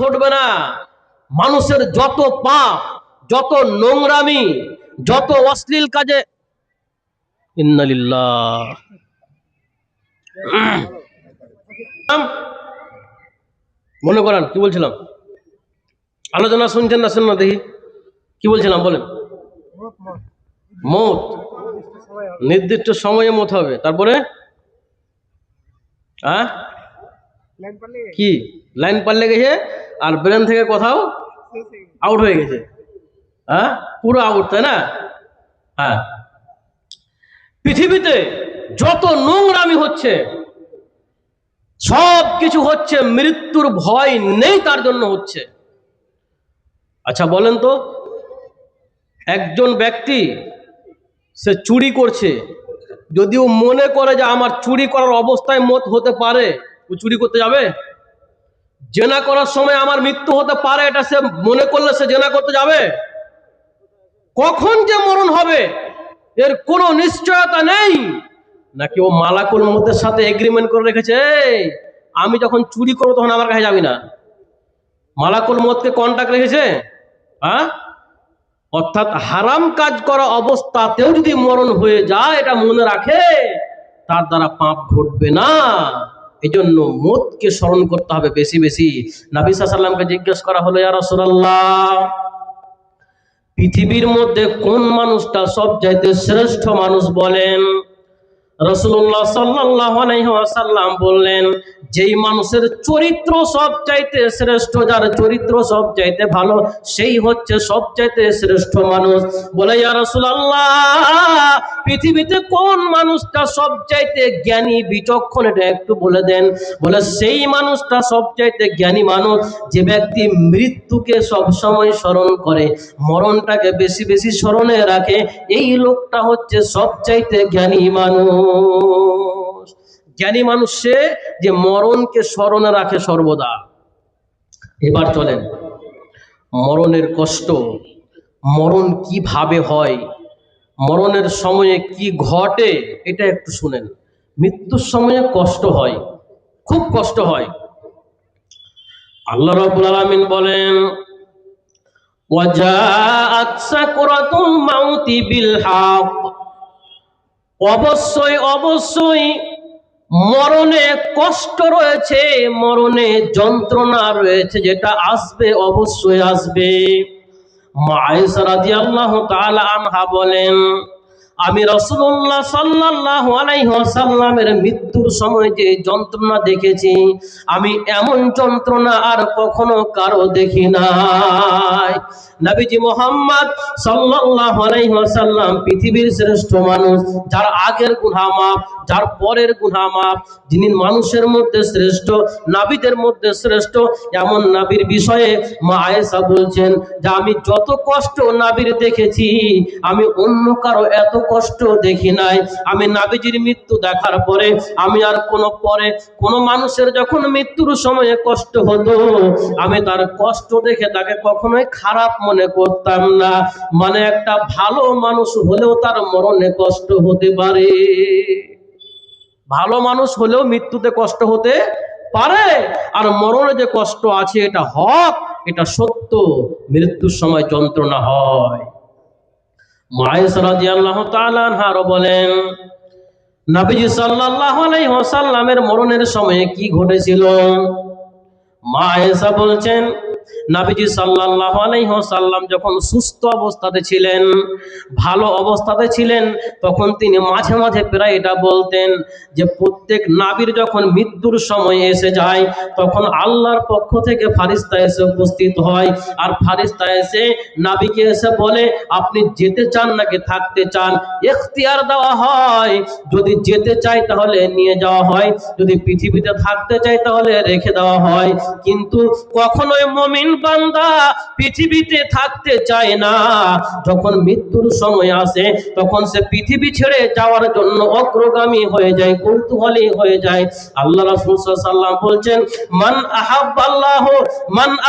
ঘটবে না। মানুষের যত পাপ, যত নোংরামি, যত অশ্লীল কাজে, ইন্নালিল্লাহ, মনে করান কি বলছিলাম, আলোচনা শুনছেন না শুন না দেখি কি বলছিলাম বলেন। মত নির্দিষ্ট সময়ে মত হবে, তারপরে কি লাইন পাল্লে গেছে আর ব্রেন থেকে কোথাও আউট হয়ে গেছে, পুরো আউট, তাই না? হ্যাঁ, পৃথিবীতে যত নোংরামি হচ্ছে সব কিছু হচ্ছে মৃত্যুর ভয় নেই তার জন্য হচ্ছে। আচ্ছা বলেন তো, একজন ব্যক্তি সে চুরি করছে, যদিও মনে করে যে আমার চুরি করার অবস্থায় মত হতে পারে, ও চুরি করতে যাবে? জেনা করার সময় আমার মৃত্যু হতে পারে, এটা সে মনে করলে সে জেনা করতে যাবে? কখন যে মরণ হবে এর কোনো নিশ্চয়তা নেই। নাকি ও মালাকুল মতের সাথে এগ্রিমেন্ট করে রেখেছে, আমি যখন চুরি করবো তখন আমার কাছে যাবি না? মালাকুল মতকে কন্ট্যাক্ট রেখেছে। অর্থাৎ হারাম কাজ করা অবস্থাতেও যদি মরণ হয়ে যায় এটা মনে রাখে, তার দ্বারা পাপ ঘটবে না। এজন্য মতকে স্মরণ করতে হবে বেশি বেশি। নবী সাল্লাল্লাহু আলাইহি ওয়াসাল্লামকে জিজ্ঞেস করা হলো, ইয়া রাসূলুল্লাহ, পৃথিবীর মধ্যে কোন মানুষটা সবচাইতে শ্রেষ্ঠ মানুষ বলেন? রাসূলুল্লাহ সাল্লাল্লাহু আলাইহি ওয়াসাল্লাম বললেন, যেই মানুষের চরিত্র সবচাইতে শ্রেষ্ঠ, যার চরিত্র সবচাইতে ভালো, সেই হচ্ছে সবচাইতে শ্রেষ্ঠ মানুষ। বলে, ইয়া রাসূলুল্লাহ, পৃথিবীতে কোন মানুষটা সবচাইতে জ্ঞানী বিচক্ষণ, এটা একটু বলে দেন। বলে, সেই মানুষটা সবচাইতে জ্ঞানী মানুষ যে ব্যক্তি মৃত্যুকে সব সময় স্মরণ করে, মরণটাকে বেশি বেশি স্মরণে রাখে, এই লোকটা হচ্ছে সবচাইতে জ্ঞানী মানুষ। জ্ঞানী মানুষ সে যে মরণকে স্মরণে রাখে সর্বদা। এবার চলেন, মরণের কষ্ট, মরণ কিভাবে হয়, মরণের সময়ে কি ঘটে এটা একটু শুনেন। মৃত্যুর সময়ে কষ্ট হয়, খুব কষ্ট হয়। আল্লাহ রাব্বুল আলামিন বলেন, ওয়াজাআত সাকরাতুল মাউতি বিল হক, অবশ্যই অবশ্যই মরণে কষ্ট রয়েছে, মরণে যন্ত্রণা রয়েছে, যেটা আসবে, অবশ্যই আসবে। মা আয়েশা রাদিয়াল্লাহু তাআলা আনহা বলেন, আমি রাসূলুল্লাহ সাল্লাল্লাহু আলাইহি ওয়াসাল্লামের মৃত্যুর সময় যে যন্ত্রণা দেখেছি, আমি এমন যন্ত্রণা আর কখনো কারো দেখি নাই। নবীজি মুহাম্মদ সাল্লাল্লাহু আলাইহি ওয়াসাল্লাম পৃথিবীর শ্রেষ্ঠ মানুষ, যার আগের গুনাহ মাফ, যার পরের গুনাহ মাফ, যিনি মানুষের মধ্যে শ্রেষ্ঠ, নবীদের মধ্যে শ্রেষ্ঠ, এমন নবীর বিষয়ে মা আয়েশা বলছেন যে আমি যত কষ্ট নবীর দেখেছি, আমি অন্য কারো এত কষ্ট দেখি নাই। আমি নবীজির মৃত্যু দেখার পরে আমি আর কোনো মানুষের যখন মৃত্যুর সময়ে কষ্ট হতো, আমি তার কষ্ট দেখে তাকে কখনোই খারাপ মনে করতাম না। মানে একটা ভালো মানুষ হলেও তার মরণে কষ্ট হতে পারে, ভালো মানুষ হলেও মৃত্যুতে কষ্ট হতে পারে। আর মরণে যে কষ্ট আছে এটা হক, এটা সত্য, মৃত্যুর সময় যন্ত্রণা হয়। মা আয়েশা রাদিয়াল্লাহু তাআলা আনহা বলেন, নবীজি সাল্লাল্লাহু আলাইহি ওয়াসাল্লামের মরণের সময়ে কি ঘটেছিল? মা আয়েশা বলছেন, নবীজি সাল্লাল্লাহু আলাইহি ওয়াসাল্লাম যখন সুস্থ অবস্থাতে ছিলেন, ভালো অবস্থাতে ছিলেন, তখন তিনি মাঝে মাঝে প্রায় এটা বলতেন যে প্রত্যেক নবীর যখন মৃত্যুর সময় এসে যায়, তখন আল্লাহর পক্ষ থেকে ফেরেশতা এসে উপস্থিত হয়, আর ফেরেশতা এসে নবীকে এসে বলে, আপনি যেতে চান নাকি থাকতে চান? ইখতিয়ার দেওয়া হয়, যদি যেতে চাই তাহলে নিয়ে যাওয়া হয়, যদি পৃথিবীতে থাকতে চাই তাহলে রেখে দেওয়া হয়। কিন্তু কখনোই মুমিন বান্দা পৃথিবীতে থাকতে চায় না, যখন মৃত্যুর সময় আসে তখন সে পৃথিবী ছেড়ে যাওয়ার জন্য অগ্রগামী হয়ে যায়, কৌতূহলী হয়ে যায়। আল্লাহ রাসূল সাল্লাল্লাহু আলাইহি ওয়াসাল্লাম বলছেন, মান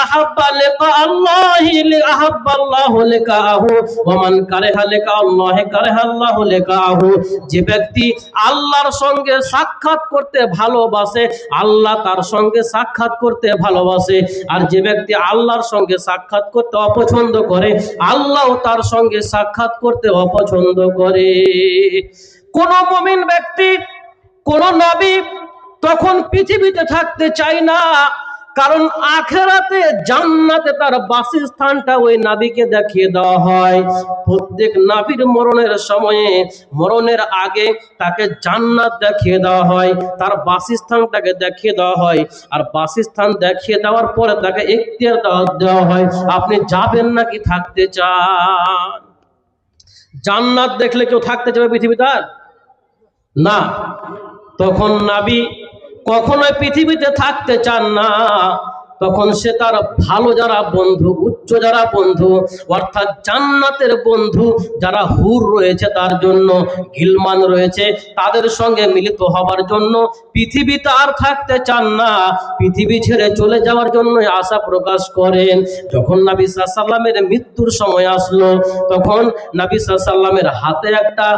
আহাব্বা লিকা আল্লাহি আহাব্বাল্লাহু লিকাহু ওয়া মান কারাহা লিকা আল্লাহি কারাহাল্লাহু লিকাহু। যে ব্যক্তি আল্লাহর সঙ্গে সাক্ষাৎ করতে ভালোবাসে, আল্লাহ তার সঙ্গে সাক্ষাৎ করতে ভালোবাসে। আর যে ব্যক্তি আল্লাহর সঙ্গে সাক্ষাৎ করতে অপছন্দ করে, আল্লাহ তার সঙ্গে সাক্ষাৎ করতে অপছন্দ করে। কোন মুমিন ব্যক্তি, কোন নবী তখন পৃথিবীতে থাকতে চায় না, কারণ আখিরাতে জান্নাতে তার বাসস্থানটা ওই নবীকে দেখিয়ে দেওয়া হয়। প্রত্যেক নবীর মরণের সময়ে, মরণের আগে তাকে জান্নাত দেখিয়ে দেওয়া হয়, তার বাসস্থানটাকে দেখিয়ে দেওয়া হয়। আর বাসস্থান দেখিয়ে দেওয়ার পরে তাকে ইখতিয়ার দেওয়া হয়, আপনি যাবেন নাকি থাকতে চান। জান্নাত দেখলে কেউ থাকতে চাবে পৃথিবীতে? না। তখন নবী কখনোই পৃথিবীতে থাকতে চান না। তখন সে তার ভালো যারা বন্ধু, উচ্চ যারা বন্ধু, অর্থাৎ জান্নাতের বন্ধু যারা হুর রয়েছে, তার জন্য গিলমান রয়েছে, তাদের সঙ্গে মিলিত হবার জন্য পৃথিবীতে আর থাকতে চান না, পৃথিবী ছেড়ে চলে যাওয়ার জন্য আশা প্রকাশ করেন। যখন নবী সাল্লাল্লাহু আলাইহি ওয়াসাল্লামের মৃত্যুর সময় আসলো, তখন নবী সাল্লাল্লাহু আলাইহি ওয়াসাল্লামের হাতে একটা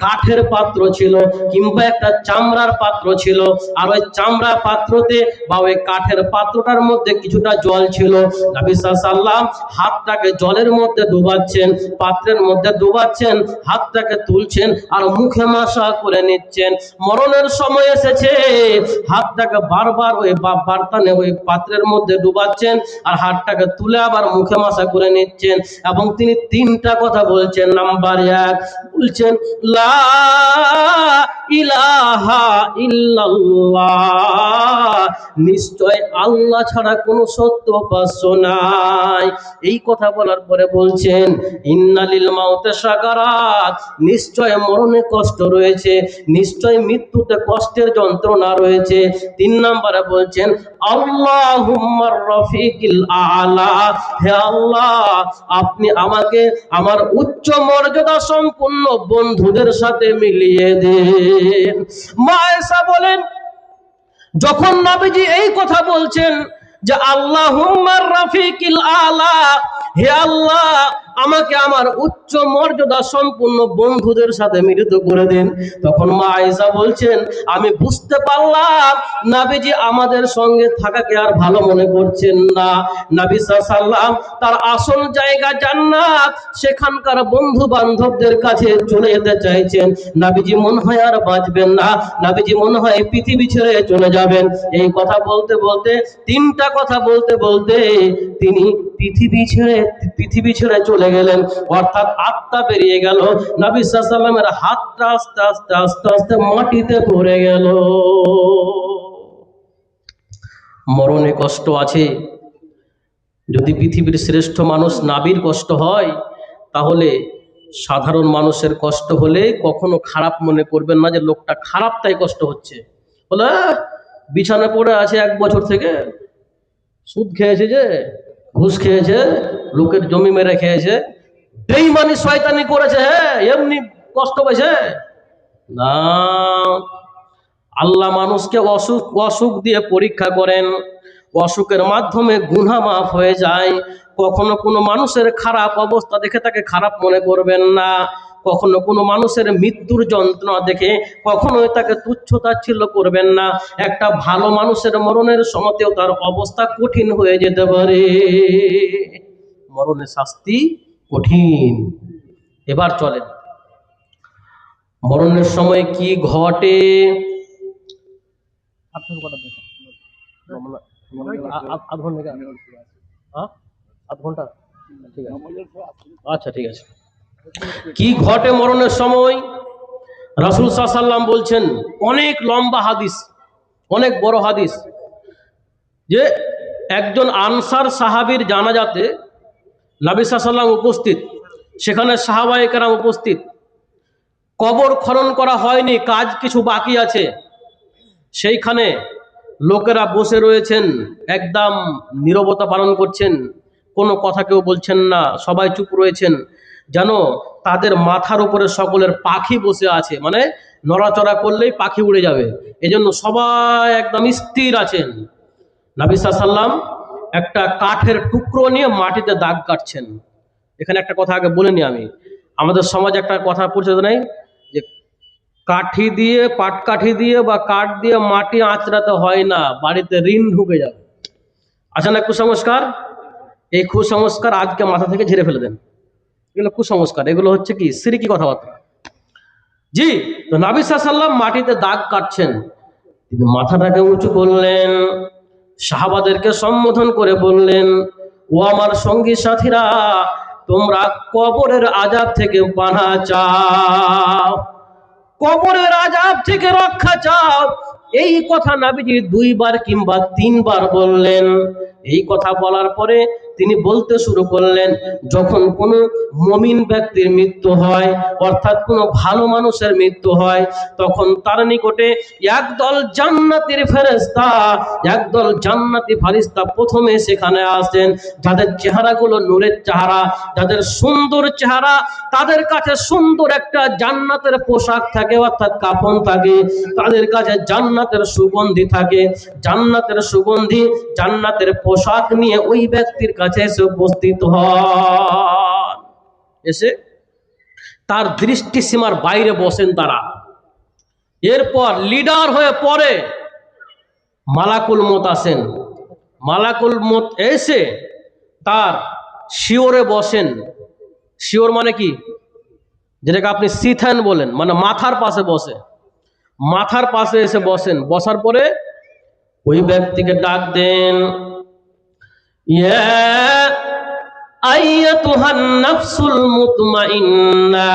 কাঠের পাত্র ছিল কিংবা একটা চামড়ার পাত্র ছিল, আর ওই চামড়ার পাত্রতে বা ওই কাঠের পাত্রটার মধ্যে কিছুটা জল ছিল। নবী সাল্লাল্লাহু আলাইহি ওয়াসাল্লাম হাতটাকে জলের মধ্যে ডুবাচ্ছেন, পাত্রের মধ্যে ডুবাচ্ছেন, হাতটাকে তুলছেন আর মুখে মাসা করে নিচ্ছেন। মরণের সময় এসেছে, হাতটাকে বারবার ওই বার্তানে ওই পাত্রের মধ্যে ডুবাচ্ছেন আর হাতটাকে তুলে আবার মুখে মাসা করে নিচ্ছেন। এবং তিনি তিনটা কথা বলছেন। নাম্বার 1 বলছেন, লা ইলাহা ইল্লাল্লাহ, নিশ্চয় আল্লাহ ছাড়া কোনো সত্য উপাস্য নাই। এই কথা বলার পরে বলছেন, ইন্নালিল মাউতে সাকারাত, নিশ্চয় মরণে কষ্ট রয়েছে, নিশ্চয় মৃত্যুতে কষ্টের যন্ত্রণা রয়েছে। 3 নম্বরে বলছেন, আল্লাহুম্মার রফিকিল আলা, হে আল্লাহ আপনি আমাকে আমার উচ্চ মর্যাদা সম্পন্ন বন্ধুদের সাথে মিলিয়ে দেন। মা আয়েশা বলেন, যখন নবীজি এই কথা বলছেন যে আল্লাহুম্মার রাফিকিল আলা, হে আল্লাহ আমাকে আমার উচ্চ মর্যাদা সম্পূর্ণ বন্ধুদের সাথে মিলিত করে দেন, তখন মা আয়েশা বলছেন, আমি বুঝতে পারলাম নবীজি আমাদের সঙ্গে থাকাকে আর ভালো মনে করছেন না। নবী সাল্লাল্লাহু আলাইহি ওয়াসাল্লাম তার আসল জায়গা জান্নাত, সেখানকার বন্ধু বান্ধবদের কাছে চলে যেতে চাইছেন। নবীজি মনে হয় আর বাঁচবেন না, নবীজি মনে হয় পৃথিবী ছেড়ে চলে যাবেন। এই কথা বলতে বলতে, তিনটা কথা বলতে বলতে তিনি পৃথিবী ছেড়ে চলে গেলেন, অর্থাৎ আত্মা বেরিয়ে গেল। নবী সাল্লাল্লাহু আলাইহি ওয়াসাল্লামের হাতটা আস্তে আস্তে আস্তে আস্তে মাটিতে পড়ে গেল। মরণে কষ্ট আছে। যদি পৃথিবীর শ্রেষ্ঠ মানুষ নবীর কষ্ট হয়, তাহলে সাধারণ মানুষের কষ্ট হলে কখনো খারাপ মনে করবেন না যে লোকটা খারাপ তাই কষ্ট হচ্ছে। বলে বিছানা পড়ে আছে 1 বছর থেকে, সুদ খেয়েছে, যে ঘুষ খেয়েছে, লোকের জমি মেরে খেয়েছে, বেঈমানি শয়তানি করেছে, হ্যাঁ এমনি কষ্ট পেয়েছে না। আল্লাহ মানুষকে অসুখ দিয়ে পরীক্ষা করেন, অসুখের মাধ্যমে গুনাহ মাফ হয়ে যায়। কখনো কোনো মানুষের খারাপ অবস্থা দেখে তাকে খারাপ মনে করবেন না, কখনো কোনো মানুষের মৃত্যুর যন্ত্রণা দেখে কখনোই তাকে তুচ্ছ তাচ্ছিল্য করবেন না। একটা ভালো মানুষের মরণের সময়তেও তার অবস্থা কঠিন হয়ে যেতে পারে, মরণের শাস্তি কঠিন। এবার চলেন, মরণের সময় কি ঘটে। আধ ঘন্টা, ঠিক আছে, আচ্ছা ঠিক আছে। কি ঘটে মরণের সময়? রাসূল সাল্লাল্লাহু আলাইহি ওয়াসাল্লাম বলছেন, অনেক লম্বা হাদিস, অনেক বড় হাদিস, যে একজন আনসার সাহাবীর জানাজাতে নবী সাল্লাল্লাহু আলাইহি ওয়াসাল্লাম উপস্থিত, সেখানে সাহাবায়ে কেরাম উপস্থিত। কবর খনন করা হয়নি, কাজ কিছু বাকি আছে। সেইখানে লোকেরা বসে রয়েছেন, একদম নীরবতা পালন করছেন, কোনো কথা কেউ বলছেন না, সবাই চুপ রয়েছেন, যেন তাদের মাথার উপরে সকলের পাখি বসে আছে, মানে নড়াচড়া করলেই পাখি উড়ে যাবে, এজন্য সবাই একদম স্থির আছেন। নবী সাল্লাল্লাহু আলাইহি ওয়াসাল্লাম একটা কাঠের টুকরো নিয়ে মাটিতে দাগ কাটছেন। এখানে একটা কথা আগে বলে নি আমি, আমাদের সমাজে একটা কথা পরিচিত নেই যে কাঠি দিয়ে, পাটকাঠি দিয়ে বা কাঠ দিয়ে মাটি আঁচড়াতে হয় না, বাড়িতে ঋণ ঢুকে যাবে। আছে না কুসংস্কার? এই কুসংস্কার আজকে মাথা থেকে ঝেড়ে ফেলে দেন। এগুলো কুসংস্কার, এগুলো হচ্ছে কি সিরিকি কথাবার্তা। জি, তো নবী সাল্লাল্লাহু আলাইহি ওয়াসাল্লাম মাটিতে দাগ কাটছেন, তিনি মাথাটাকে উঁচু করলেন, সাহাবাদেরকে সম্বোধন করে বললেন, ও আমার সঙ্গী সাথীরা, তোমরা কবরের আযাব থেকে পানাহ চাও, কবরের আযাব থেকে রক্ষা চাও। এই কথা নবীজি 2 বার কিংবা 3 বার বললেন। এই কথা বলার পরে তিনি বলতে শুরু করলেন, যখন কোনো মুমিন ব্যক্তির মৃত্যু হয়, অর্থাৎ কোনো ভালো মানুষের মৃত্যু হয়, তখন তার নিকটে একদল জান্নাতের ফেরেশতা, একদল জান্নাতি ফেরেশতা প্রথমে সেখানে আসেন, যাদের চেহারাগুলো নূরের চেহারা, যাদের সুন্দর চেহারা, তাদের কাছে সুন্দর একটা জান্নাতের পোশাক থাকে, অর্থাৎ কাফন থাকে, তাদের কাছে জান্নাতের সুগন্ধি থাকে, জান্নাতের সুগন্ধি, জান্নাতের পোশাক নিয়ে ওই ব্যক্তির কাছে এসে উপস্থিত হন। এসে তার দৃষ্টি সীমার বাইরে বসেন তারা। এরপর লিডার হয়ে পড়ে মালাকুল মউত আসেন। মালাকুল মউত এসে তার শিওরে বসেন। শিওর মানে কি? যেটাকে আপনি সিথান বলেন, মানে মাথার পাশে বসে, মাথার পাশে এসে বসেন। বসার পরে ওই ব্যক্তিকে ডাক দেন, ইয়া আইয়াতুহান নাফসুল মুতমাইন্না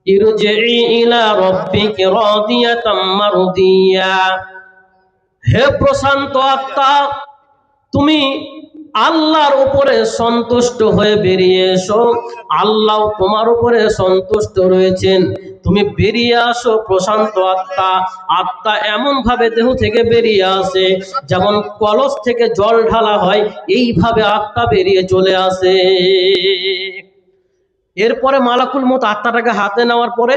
ইরজিই ইলা রাব্বিকি রাদিয়াতাম মারদিয়া। হে প্রশান্ত আত্মা, তুমি আল্লাহর উপরে সন্তুষ্ট হয়ে বেরিয়ে এসো, আল্লাহ তোমার উপরে সন্তুষ্ট রয়েছেন, তুমি বেরিয়ে আসো প্রশান্ত আত্মা। আত্মা এমন ভাবে দেহ থেকে বেরিয়ে আসে যেমন কলস থেকে জল ঢালা হয়, এইভাবে আত্মা বেরিয়ে চলে আসে। এরপরে মালাকুল মউত আত্মাটাকে হাতে নেওয়ার পরে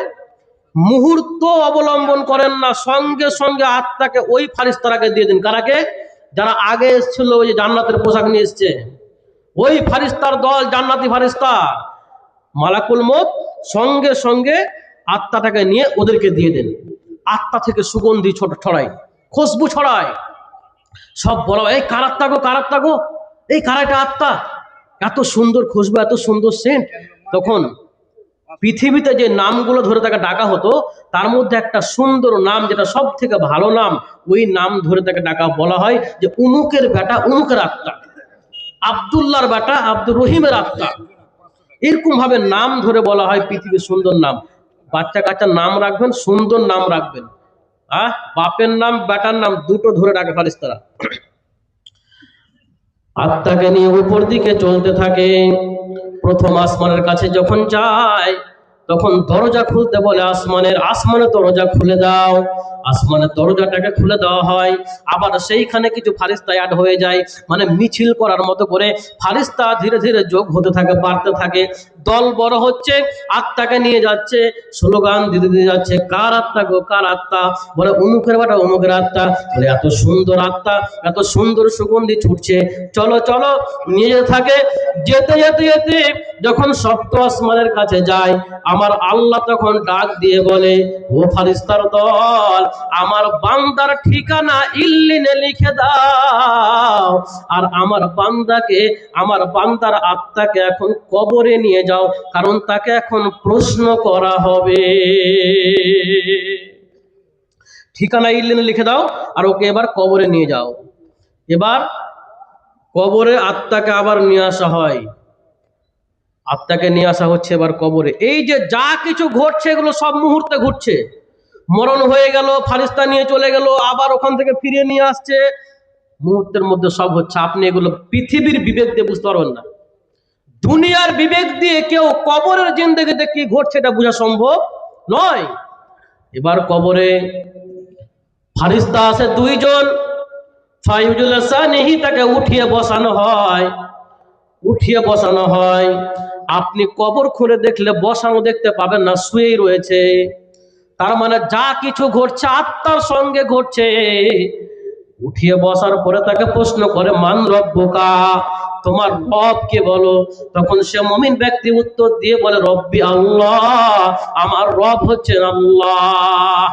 মুহূর্ত অবলম্বন করেন না, সঙ্গে সঙ্গে আত্মাকে ওই ফারিস্তারাকে দিয়ে দিন। কারাকে? যারা আগে এসেছিল, ওই যে জান্নাতের পোশাক নিয়ে এসছে, ওই ফারিস্তার দল, জান্নাতি ফারিস্তা। মালাকুল মউত সঙ্গে সঙ্গে আত্মাটাকে নিয়ে ওদেরকে দিয়ে দেন। আত্মা থেকে সুগন্ধি ছড়ায়, খুশবু ছড়ায়। সব বলা, এই কার আত্মা গো, কার আত্মা গো, এই কারাটা আত্মা, এত সুন্দর খুশবু, এত সুন্দর সেন্ট। তখন পৃথিবীতে যে নামগুলো ধরে তাকে ডাকা হতো, তার মধ্যে একটা সুন্দর নাম, যেটা সব থেকে ভালো নাম, ওই নাম ধরে তাকে ডাকা, বলা হয় যে উমুকের বেটা উমুকের আত্মা, আব্দুল্লাহর বেটা আব্দুর রহিমের আত্মা। এরকম ভাবে নাম ধরে বলা হয়, পৃথিবীর সুন্দর নাম। বাচ্চা কাচ্চার নাম রাখবেন, সুন্দর নাম রাখবেন। বাপের নাম বেটার নাম দুটো ধরে ডাকে ফারিস্তারা। আত্মাকে নিয়ে উপর দিকে চলতে থাকে। প্রথম আসমানের কাছে যখন যায়, তখন দরজা খুলতে বলে আসমানের দরজা খুলে দাও। আসমানের দরজাটাকে খুলে দেওয়া হয়। আবার সেইখানে কিছু ফারিস্তা অ্যাড হয়ে যায়, মানে মিছিল করার মতো করে ফারিস্তা ধীরে ধীরে যোগ হতে থাকে, বাড়তে থাকে। দল বড় হচ্ছে, আত্মাকে নিয়ে যাচ্ছে, স্লোগান দিতে দিতে যাচ্ছে, কার আত্মা গো, কার আত্মা? বলে অমুকের বেটা অমুকের আত্মা। বলে এত সুন্দর আত্মা, এত সুন্দর সুগন্ধি ছুটছে, চলো চলো, নিয়ে যেতে থাকে। যেতে যেতে যেতে যখন সপ্ত আসমানের কাছে যায়, আমার আল্লাহ তখন ডাক দিয়ে বলে, ও ফারিস্তার দল, আমার বান্দার ঠিকানা ইল্লিনে লিখে দাও, আর আমার বান্দাকে, আমার বান্দার আত্মাকে এখন কবরে নিয়ে যাও, কারণ তাকে এখন প্রশ্ন করা হবে। ঠিকানা ইল্লিনে লিখে দাও, আর ওকে এবার কবরে নিয়ে যাও। এবার কবরে আত্মাকে আবার নিয়ে আসা হয়, আত্মাকে নিয়ে আসা হচ্ছে এবার কবরে। এই যে যা কিছু ঘটছে, এগুলো সব মুহূর্তে ঘটছে। মরণ হয়ে গেল, ফারিস্তা নিয়ে চলে গেল, আবার ওখান থেকে ফিরিয়ে নিয়ে আসছে, মুহূর্তের মধ্যে সব হচ্ছে। আপনি এগুলো পৃথিবীর বিবেক দিয়ে বুঝতে পারবেন না। দুনিয়ার বিবেক দিয়ে কেউ কবরের জিন্দেগিতে কি ঘটছে এটা বোঝা সম্ভব নয়। এবার কবরে ফারিস্তা আছে দুইজন, ফায়ুজুলাসানিহি, তাকে উঠিয়ে বসানো হয়, উঠিয়ে বসানো হয়। আপনি কবর খুলে দেখলে বসানো দেখতে পাবেন না, শুয়েই রয়েছে। তার মানে যা কিছু ঘটছে আত্মার সঙ্গে ঘটছে। উঠিয়ে বসার পরে তাকে প্রশ্ন করে, মান রব্বুকা, তোমার রব কে বলো। তখন সে মুমিন ব্যক্তি উত্তর দিয়ে বলে, রব্বি আল্লাহ, আমার রব হচ্ছেন আল্লাহ।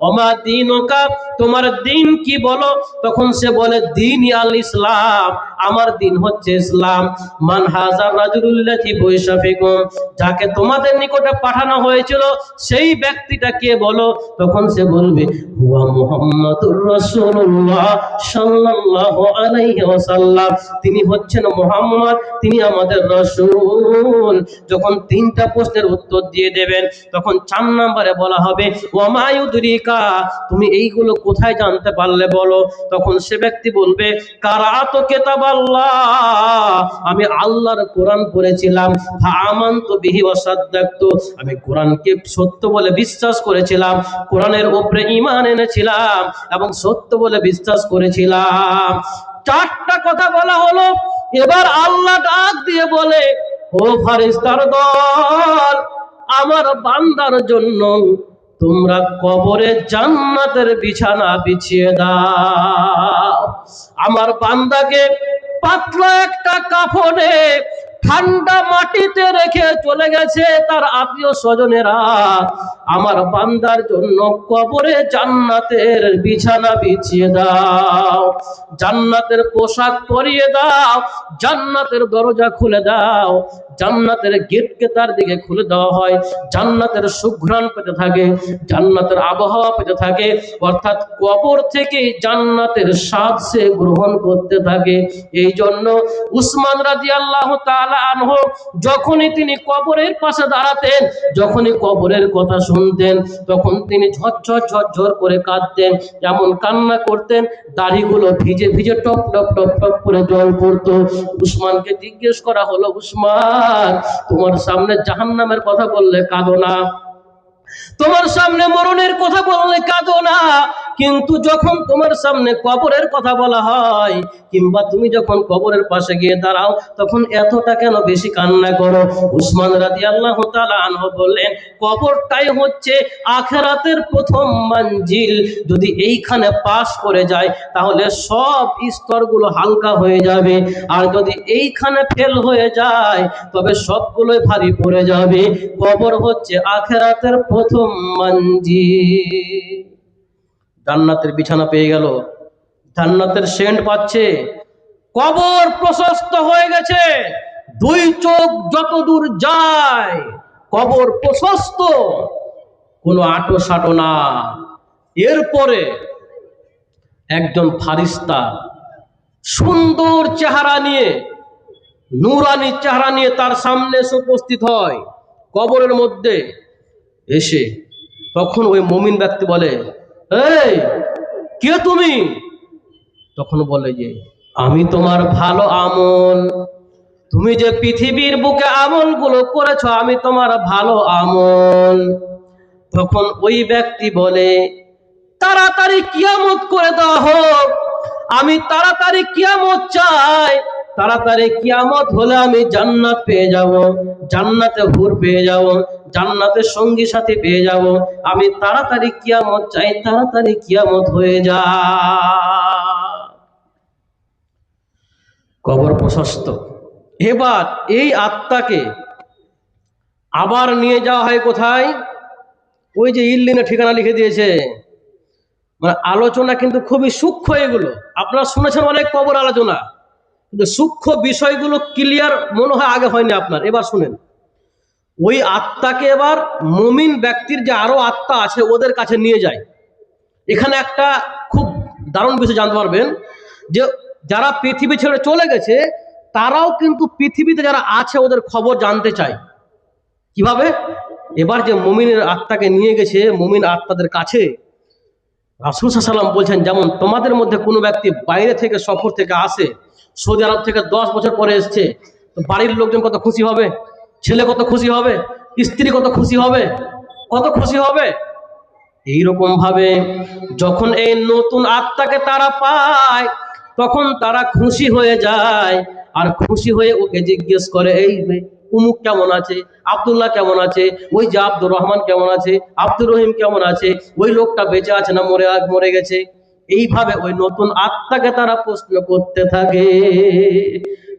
ওমা দীনুকা, তোমার দিন কি বলো। তখন সে বলে, দিন আল ইসলাম, আমার দিন হচ্ছে ইসলাম। মান হাজার রাজুলুল্লাতি বুইসা ফিকুম, যাকে তোমাদের নিকটে পাঠানো হয়েছিল সেই ব্যক্তিটা কে বলো। তখন সে বলবে, হুয়া মুহাম্মাদুর রাসূলুল্লাহ সাল্লাল্লাহু আলাইহি ওয়াসাল্লাম, তিনি হচ্ছেন মুহাম্মদ, তিনি আমাদের রাসূল। যখন তিনটা প্রশ্নের উত্তর দিয়ে দেবেন, তখন 4 নম্বরে বলা হবে, ওয়ামা ইউদরিকা, তুমি এইগুলো কোথায় জানতে পারলে বলো। তখন সে ব্যক্তি বলবে, কারাতু কিতাবাল্লাহ, আমি আল্লাহর কোরআন পড়েছিলাম, ফাআমানতু বিহি ওয়া সাদ্দাকতু, আমি কোরআনকে সত্য বলে বিশ্বাস করেছিলাম, কোরআনের উপরে ঈমান এনেছিলাম এবং সত্য বলে বিশ্বাস করেছিলাম। 4টা কথা বলা হলো। এবার আল্লাহ ডাক দিয়ে বলে, ও ফারিস্তার দল, আমার বান্দার জন্য তোমরা কবরে জান্নাতের বিছানা বিছিয়ে দাও। আমার বান্দাকে পাতলা একটা কাফনে ঠান্ডা মাটিতে রেখে চলে গেছে তার আত্মীয় স্বজনেরা। আমার বান্দার জন্য কবরে জান্নাতের বিছানা বিছিয়ে দাও, জান্নাতের পোশাক পরিয়ে দাও, জান্নাতের দরজা খুলে দাও, জান্নাতের গেটকে তার দিকে খুলে দেওয়া হয়, জান্নাতের সুঘ্রাণ পেতে থাকে, জান্নাতের আবহাওয়া পেতে থাকে, অর্থাৎ কবর থেকে জান্নাতের স্বাদ সে গ্রহণ করতে থাকে। এই জন্য উসমান রাদিয়াল্লাহু তাআলা আনহু যখনই তিনি কবরের পাশে দাঁড়াতেন, যখনই কবরের কথা শুনতেন, তখন তিনি ঝরঝর ঝরঝর করে কাঁদতেন, এমন কান্না করতেন দাড়িগুলো ভিজে ভিজে টপ টপ টপ টপ করে জল পড়তো। উসমানকে জিজ্ঞেস করা হলো, উসমান, তোমার সামনে জাহান্নামের কথা বললে কাঁদো না, তোমার সামনে মরণের কথা বললে কাঁদো না, কিন্তু যখন তোমার সামনে কবরের কথা বলা হয়, কিংবা তুমি যখন কবরের পাশে গিয়ে দাঁড়াও, তখন এতটা কেন বেশি কান্না করো। উসমান রাদিয়াল্লাহু তাআলা আনহু বললেন, কবরটাই হচ্ছে আখিরাতের প্রথম মঞ্জিল। যদি এইখানে পাস করে যায় তাহলে সব স্তরগুলো হালকা হয়ে যাবে, আর যদি এইখানে ফেল হয়ে যায় তবে সবগুলোই ভারী পড়ে যাবে। কবর হচ্ছে আখিরাতের প্রথম মঞ্জিল। জান্নাতের বিছানা পেয়ে গেল, জান্নাতের সেন্ট পাচ্ছে, কবর প্রশস্ত হয়ে গেছে, 2 চোখ যত দূর যায় কবর প্রশস্ত, কোনো আটো সাটো না। এরপরে একজন ফারিস্তা সুন্দর চেহারা নিয়ে, নূরানি চেহারা নিয়ে তার সামনে এসে উপস্থিত হয় কবরের মধ্যে এসে। তখন ওই মুমিন ব্যক্তি বলে, এই কে তুমি? তখন বলে যে, আমি তোমার ভালো আমল, তুমি যে পৃথিবীর বুকে আমলগুলো করেছো আমি তোমার ভালো আমল। তখন ওই ব্যক্তি বলে, তাড়াতাড়ি কিয়ামত করে দেওয়া হোক, আমি তাড়াতাড়ি কিয়ামত চাই, তাড়াতাড়ি কিয়ামত হলে আমি জান্নাত পেয়ে যাব, জান্নাতে হুর পেয়ে যাব, জান্নাতের সঙ্গী সাথী পেয়ে যাব, আমি তাড়াতাড়ি কিয়ামত চাই, তাড়াতাড়ি কিয়ামত হয়ে যা। কবর প্রশস্ত। এবার এই আত্মাকে আবার নিয়ে যাওয়া হয় কোথায়? ওই যে ইল্লিনে ঠিকানা লিখে দিয়েছে। মানে আলোচনা কিন্তু খুবই সূক্ষ্ম, এগুলো আপনারা শুনেছেন অনেক কবর আলোচনা, কিন্তু সূক্ষ্ম বিষয়গুলো ক্লিয়ার মনে হয় আগে হয়নি আপনার। এবার শুনেন, ওই আত্মাকে এবার মুমিন ব্যক্তির যে আরো আত্মা আছে ওদের কাছে নিয়ে যায়। এখানে একটা খুব দারুণ বিষয় জানতে পারবেন, যে যারা পৃথিবী ছেড়ে চলে গেছে তারাও কিন্তু পৃথিবীতে যারা আছে ওদের খবর জানতে চায়। কিভাবে? এবার যে মুমিনের আত্মাকে নিয়ে গেছে মুমিন আত্মাদের কাছে, রাসূল সাল্লাল্লাহু আলাইহি ওয়াসাল্লাম বলছেন, যেমন তোমাদের মধ্যে কোনো ব্যক্তি বাইরে থেকে সফর থেকে আসে, সৌদি আরব থেকে 10 বছর পরে এসছে, তো বাড়ির লোকজন কত খুশি হবে, ছেলে কত খুশি হবে, স্ত্রী কত খুশি হবে, কত খুশি হবে। এইরকম ভাবে যখন এই নতুন আত্মাকে তারা পায় তখন তারা খুশি হয়ে যায়, আর খুশি হয়ে ওকে জিজ্ঞেস করে, এই উমুক কেমন আছে, আব্দুল্লাহ কেমন আছে, ওই যে আব্দুর রহমান কেমন আছে, আব্দুর রহিম কেমন আছে, ওই লোকটা বেঁচে আছে না মরে মরে গেছে। এইভাবে ওই নতুন আত্মাকে তারা প্রশ্ন করতে থাকে,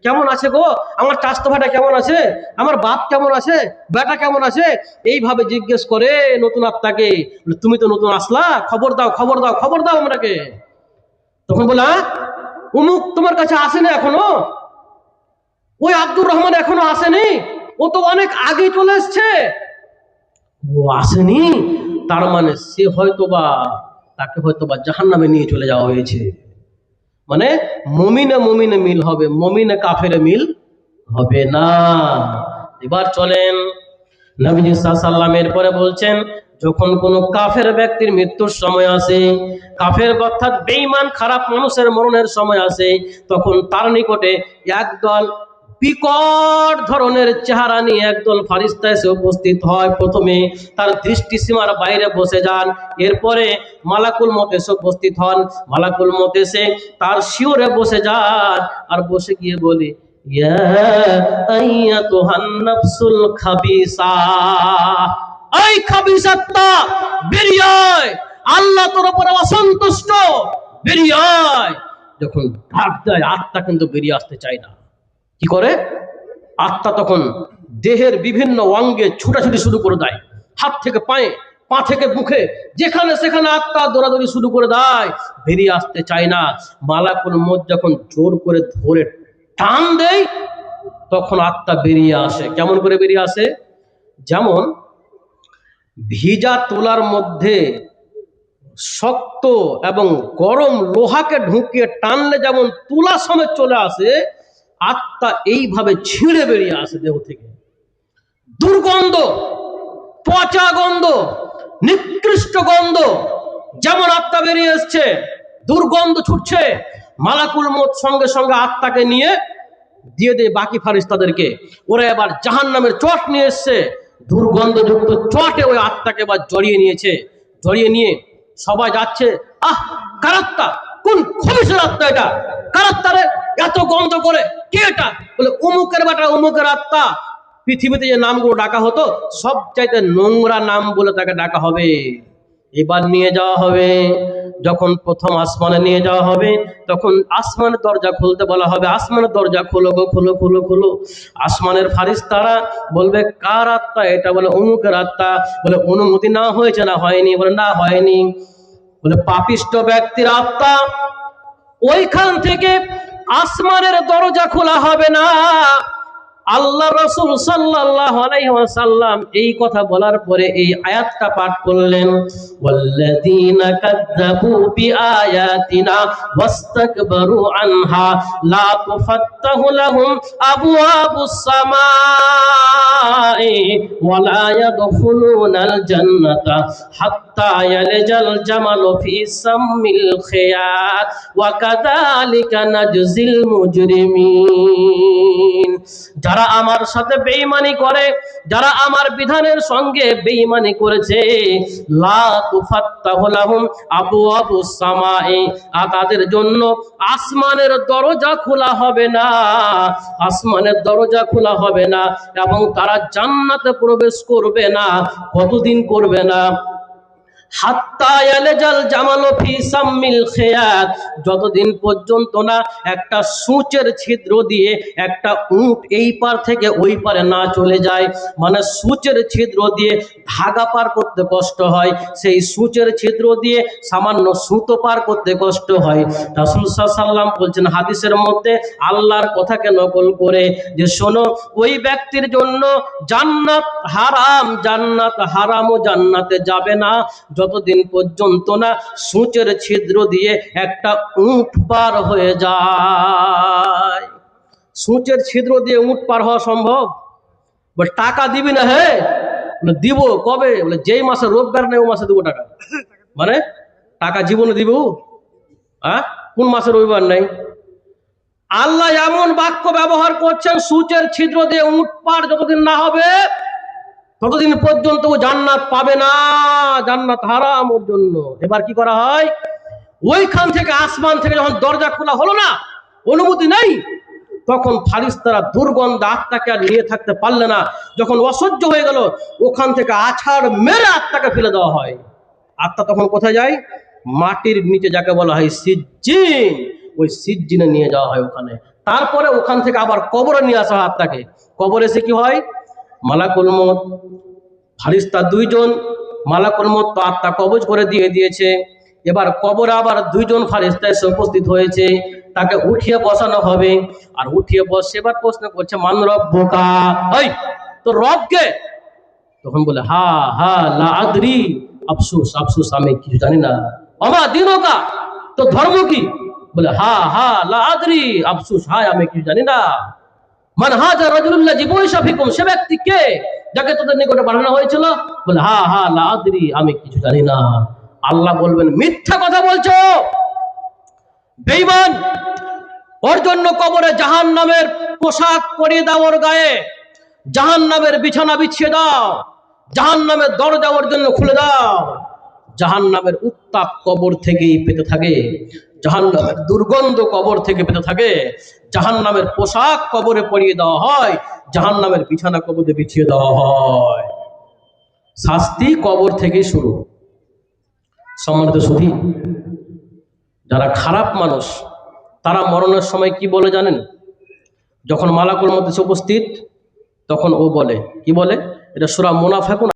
কেমন আছে গো, আমার চাচতো ভাইটা কেমন আছে, আমার বাপ কেমন আছে, বেটা কেমন আছে, এইভাবে জিজ্ঞেস করে নতুন আত্মাকে। তুমি তো নতুন আসলা, খবর দাও খবর দাও খবর দাও আমরাকে। তখন বলে, অমুক তোমার কাছে আসেনি এখনো, ওই আব্দুর রহমান এখনো আসেনি, ও তো অনেক আগে চলে এসছে। ও আসেনি, তার মানে সে হয়তোবা, তাকে হয়তোবা জাহান্নামে নিয়ে চলে যাওয়া হয়েছে। মানে মুমিনে মুমিনে মিল হবে, মুমিনে কাফেরে মিল হবে না। এবার চলেন নবীজি সাল্লাল্লাহু আলাইহি ওয়াসাল্লামের পরে বলছেন, যখন কোন কাফের ব্যক্তির মৃত্যুর সময় আসে, কাফের অর্থাৎ বেঈমান খারাপ মানুষের মরণের সময় আসে, তখন তার নিকটে একদল বিকট ধরনের চেহারা নিয়ে একদল ফারিস্তা এসে উপস্থিত হয়। প্রথমে তার দৃষ্টি সীমার বাইরে বসে যান, এরপরে মালাকুল মত এসে উপস্থিত হন। মালাকুল মত এসে তার শিওরে বসে যান, আর বসে গিয়ে বলে, ইয়া আইয়াতুহান নাফসুল খাবিসা, এই খাবিস আত্মা বেরিয়ে আয়, আল্লাহ তোর উপরে অসন্তুষ্ট, বেরিয়ে আয়। যখন ডাক দেয় আত্মা কিন্তু বেরিয়ে আসতে চায় না। কি করে আত্মা? তখন দেহের বিভিন্ন অঙ্গে ছুটাছুটি শুরু করে দেয়, হাত থেকে পায়ে, পা থেকে মুখে, যেখানে সেখানে আত্মা দৌড়াদৌড়ি শুরু করে দেয়, বেরিয়ে আসতে চায় না। মালাকুল মউত যখন জোর করে ধরে টান দেয় তখন আত্মা বেরিয়ে আসে। কেমন করে বেরিয়ে আসে? যেমন ভিজা তুলার মধ্যে শক্ত এবং গরম লোহাকে ঢুকিয়ে টানলে যেমন তুলা সমেত চলে আসে, আত্মা এইভাবে ছিঁড়ে বেরিয়ে আসে দেহ থেকে। দুর্গন্ধ, পচা গন্ধ, নিকৃষ্ট গন্ধ, যেমন আত্মা বেরিয়ে এসছে, দুর্গন্ধ ছুটছে। মালাকুল মউত সঙ্গে সঙ্গে আত্মাকে নিয়ে দিয়ে দেয় বাকি ফারিস্তাদেরকে। ওরা এবার জাহান্নামের চট নিয়ে এসছে, দুর্গন্ধযুক্ত চটে ওই আত্মাকে এবার জড়িয়ে নিয়েছে। জড়িয়ে নিয়ে সবাই যাচ্ছে, আহ কার আত্মা, কোন খবিসের আত্মা এটা, কার আত্মা রে, এত গন্ধ করে, কে এটা? বলে অমুকের বেটা, অমুকের আত্মা। পৃথিবীতে যে নামগুলো ডাকা হতো সব চাইতে নোংরা নাম বলে তাকে ডাকা হবে। এবার নিয়ে যাওয়া হবে, যখন প্রথম আসমানে নিয়ে যাওয়া হবে তখন আসমানের দরজা খুলতে বলা হবে, আসমানের দরজা খোলো গো, খোলো খোলো খোলো। আসমানের ফারিস্তারা বলবে, কার আত্মা এটা? বলে অমুকের আত্মা। বলে অনুমতি না হয়েছে না হয়নি? বলে না হয়নি। বলে পাপিষ্ট ব্যক্তির আত্মা। ওইখান থেকে আসমানের দরজা খোলা হবে না। আল্লাহ রাসূল সাল্লাল্লাহু আলাইহি ওয়াসাল্লাম এই কথা বলার পরে এই আয়াতটা পাঠ করলেন, ওয়াল্লাযীনা কাযযাবু বিআয়াতিনা ওয়াস্তাকবারু আনহা লা তুফাত্তাহু লাহুম আবওয়াবুস সামাই ওয়া লা ইয়াদখুলুনাল জান্নাতা হাত্তা ইয়ালজাল জামালু ফি সাম্মিল খিয়াত ওয়া কাযালিকা নাজজিল মুজরিমিন। যারা আমার সাথে বেঈমানি করে, যারা আমার বিধানের সঙ্গে বেঈমানি করেছে, লা তুফাত্তাহু লাহুম আবওয়াবুস সামাই, তাদের জন্য আসমানের দরজা খোলা হবে না, আসমানের দরজা খোলা হবে না, এবং তারা জান্নাতে প্রবেশ করবে না। কতদিন করবে না? হাত্তা ইয়ালজাল জামালু ফি সাম্মিল খিয়াত, যতদিন পর্যন্ত না একটা সূচের ছিদ্র দিয়ে একটা উট এই পার থেকে ওই পারে না চলে যায়। মানে সূচের ছিদ্র দিয়ে ধাগা পার করতে কষ্ট হয়, সেই সূচের ছিদ্র দিয়ে সামান্য সুতো পার করতে কষ্ট হয়। রাসূল সাল্লাল্লাহু আলাইহি ওয়াসাল্লাম বলছেন হাদিসের মধ্যে আল্লাহর কথাকে নকল করে, যে শোনো, ওই ব্যক্তির জন্য জান্নাত হারাম, জান্নাত হারাম, ও জান্নাতে যাবে না যতদিন পর্যন্ত না সূচের ছিদ্র দিয়ে একটা উট পার হয়ে যায়। সূচের ছিদ্র দিয়ে উট পার হওয়া সম্ভব? বলে টাকা দিবি না? হ্যাঁ দিব। কবে? বলে যেই মাসে রোজগার নেই ও মাসে দেবো টাকা। মানে টাকা জীবনে দিব? হ্যাঁ, কোন মাসে রবিবার নেই? আল্লাহ এমন বাক্য ব্যবহার করছেন, সূচের ছিদ্র দিয়ে উট পার যতদিন না হবে ততদিন পর্যন্ত ও জান্নাত পাবে না, জান্নাত হারাম ওর জন্য। এবার কি করা হয়, ওইখান থেকে আসমান থেকে যখন দরজা খোলা হলো না, অনুমতি নেই, তখন ফারিস্তারা দুর্গন্ধ আত্মাকে আর নিয়ে থাকতে পারলে না, যখন অসহ্য হয়ে গেল ওখান থেকে আছাড় মেরে আত্মাকে ফেলে দেওয়া হয়। আত্মা তখন কোথায় যায়, মাটির নিচে যাকে বলা হয় সিজ্জিন, ওই সিজ্জিনে নিয়ে যাওয়া হয় ওখানে। তারপরে ওখান থেকে আবার কবরে নিয়ে আসা হয় আত্মাকে। কবরে এসে কি হয়, মালাকুল মউত ফারিস্তা দুইজন, মালাকুল মউত তো আত্মা কবজ করে দিয়েছে। এবার কবরে আবার দুইজন ফারিস্তা এসে উপস্থিত হয়েছে, তাকে উঠিয়ে বসানো হবে। আর উঠিয়ে বসে এবার প্রশ্ন করছে, মান রব্বুকা, এই তোর রব কে? তখন বলে, হা হা লা আদরি, আফসোস আফসোস আমি কিছু জানি না। আমা দিনকা, তো ধর্ম কি? বলে, হা হা লা আদরি, আফসোস হায় আমি কিছু জানি না। মান হাজা রাজুলুল্লাহ জিবুইসা ফিকুম, সে ব্যক্তি কে যাকে তোদের নিকটে পাঠানো হয়েছিল? বলে, হা হা লা আদরি, আমি কিছু জানি না। আল্লাহ বলবেন, মিথ্যা কথা বলছো, বেঈমান, ওর জন্য কবরে জাহান্নামের পোশাক পরিয়ে দাও, ওর গায়ে জাহান্নামের বিছানা বিছিয়ে দাও, জাহান্নামের দরজা ওর জন্য খুলে দাও। জাহান্নামের উত্তাপ কবর থেকেই পেতে থাকে, জাহান্নামের দুর্গন্ধ কবর থেকে পেতে থাকে, জাহান্নামের পোশাক কবরে পরিয়ে দেওয়া হয়, জাহান্নামের বিছানা কবরে বিছিয়ে দেওয়া হয়। শাস্তি কবর থেকে শুরু। সম্মানিত সুধী, যারা খারাপ মানুষ তারা মরণের সময় কি বলে জানেন? যখন মালাকুল মউত উপস্থিত, তখন ও বলে, কি বলে? এটা সূরা মুনাফিকুন